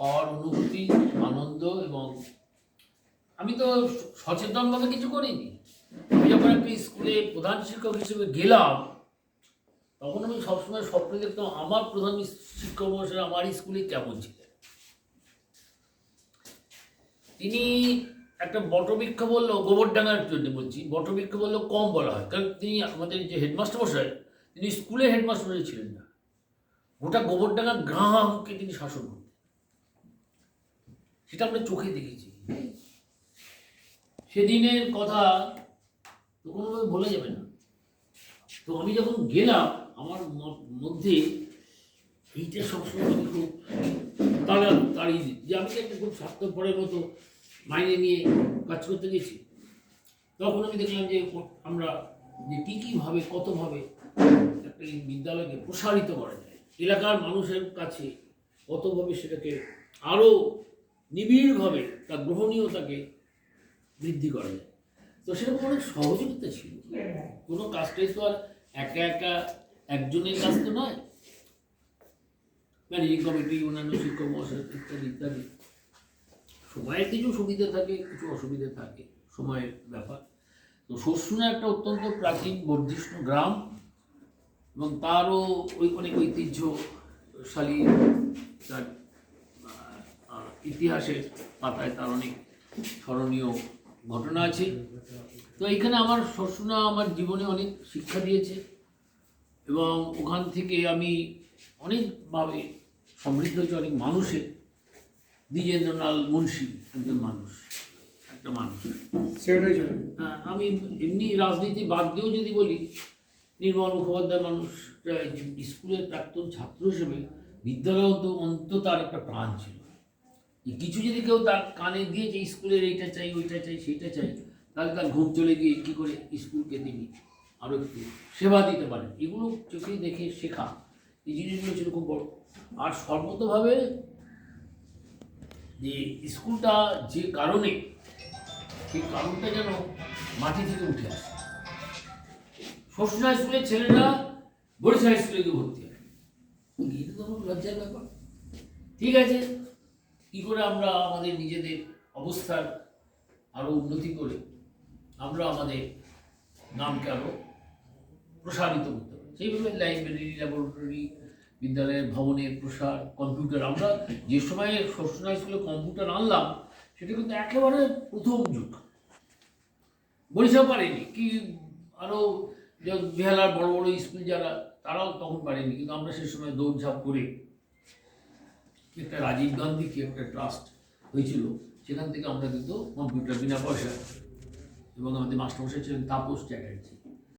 হওয়ার অনুভূতি, আনন্দ। এবং আমি তো সচেতনভাবে কিছু করিনি। আমি যখন একটা স্কুলে প্রধান শিক্ষক হিসেবে গেলাম, তখন আমি সবসময় স্বপ্ন দেখতাম আমার প্রধান শিক্ষক মহাশয় আমার স্কুলে কেমন ছিলেন। তিনি একটা বটবৃক্ষ বললেও, গোবরডাঙ্গার জন্য বলছি, বটবৃক্ষ বললেও কম বলা হয়, কারণ তিনি আমাদের যে হেডমাস্টার মশাই, তিনি স্কুলের হেডমাস্টার মশাই ছিলেন না, গোটা গোবরডাঙ্গা গ্রামকে তিনি শাসন করতেন। সেটা আমরা চোখে দেখেছি। সেদিনের কথা তো কোনোভাবে ভোলা যাবে না। তো আমি যখন গেলাম, আমার মধ্যে এইটা সবসময় আমি খুব তাড়িয়ে দিই যে আমি একটা খুব স্বার্থপরের মতো মাইনে নিয়ে কাজ করতে গেছি। তখন আমি দেখলাম যে আমরা যে কীভাবে কতভাবে একটা বিদ্যালয়কে প্রসারিত করা যায়, এলাকার মানুষের কাছে কতভাবে সেটাকে আরও নিবিড়ভাবে তার গ্রহণীয়তাকে বৃদ্ধি করা যায়। তো সেরকম অনেক সহযোগিতা ছিল। কোনো কাজটাই তো আর একা একা একজনের কাজ তো নয়। ম্যানেজিং কমিটি, অন্যান্য শিক্ষক মহাশয় ইত্যাদি ইত্যাদি। সময়ের কিছু সুবিধা থাকে, কিছু অসুবিধা থাকে, সময়ের ব্যাপার। তো শস্যুনা একটা অত্যন্ত প্রাচীন বর্ধিষ্ণু গ্রাম, এবং তারও অনেক ঐতিহ্যশালী, তার ইতিহাসের পাতায় তার অনেক স্মরণীয় ঘটনা আছে। তো এইখানে আমার শস্যুনা আমার জীবনে অনেক শিক্ষা দিয়েছে, এবং ওখান থেকে আমি অনেকভাবে সমৃদ্ধ হয়েছে অনেক মানুষের। দ্বিজেন্দ্রলাল মুন্সি একজন মানুষ, একটা মানুষ। আমি এমনি রাজনীতি বাদ দিয়েও যদি বলি, নির্মল মুখোপাধ্যায় মানুষটা স্কুলের প্রাক্তন ছাত্র হিসেবে বিদ্যালয় অন্ত তার একটা প্রাণ ছিল। কিছু যদি কেউ তার কানে দিয়ে যে স্কুলের এইটা চাই, ওইটা চাই, সেইটা চাই, তাহলে তার ঘুম চলে গিয়ে কী করে স্কুলকে তিনি আরও একটু সেবা দিতে পারেন, এগুলো চোখে দেখে শেখা, এই জিনিসগুলো ছিল খুব বড়। আর সর্বতভাবে যে স্কুলটা যে কারণে, সেই কারণটা যেন মাটি থেকে উঠে আসে। শস্যুনা হাই স্কুলের ছেলেরা বরিশাল হাই স্কুলে গিয়ে ভর্তি হয়, এটা তো আমার লজ্জার ব্যাপার। ঠিক আছে, কী করে আমরা আমাদের নিজেদের অবস্থার আরও উন্নতি করে আমরা আমাদের নামকে আরও প্রসারিত করতে পারি, সেইভাবে লাইব্রেরি, ল্যাবরেটরি, বিদ্যালয়ের ভবনের প্রসার, কম্পিউটার। আমরা যে সময়ে শস্যুনা স্কুলে কম্পিউটার আনলাম, সেটা কিন্তু একেবারে প্রথম যুগ। বরিশাল পারেনি, কি আরও বেহালার বড় বড় স্কুল যারা, তারাও তখন পারেনি, কিন্তু আমরা সে সময় দৌড়ঝাঁপ করে একটা রাজীব গান্ধী কি একটা ট্রাস্ট হয়েছিল, সেখান থেকে আমরা কিন্তু কম্পিউটার বিনা পয়সা, এবং আমাদের মাস্টারমশাই ছিলেন তাপস চ্যাটার্জি।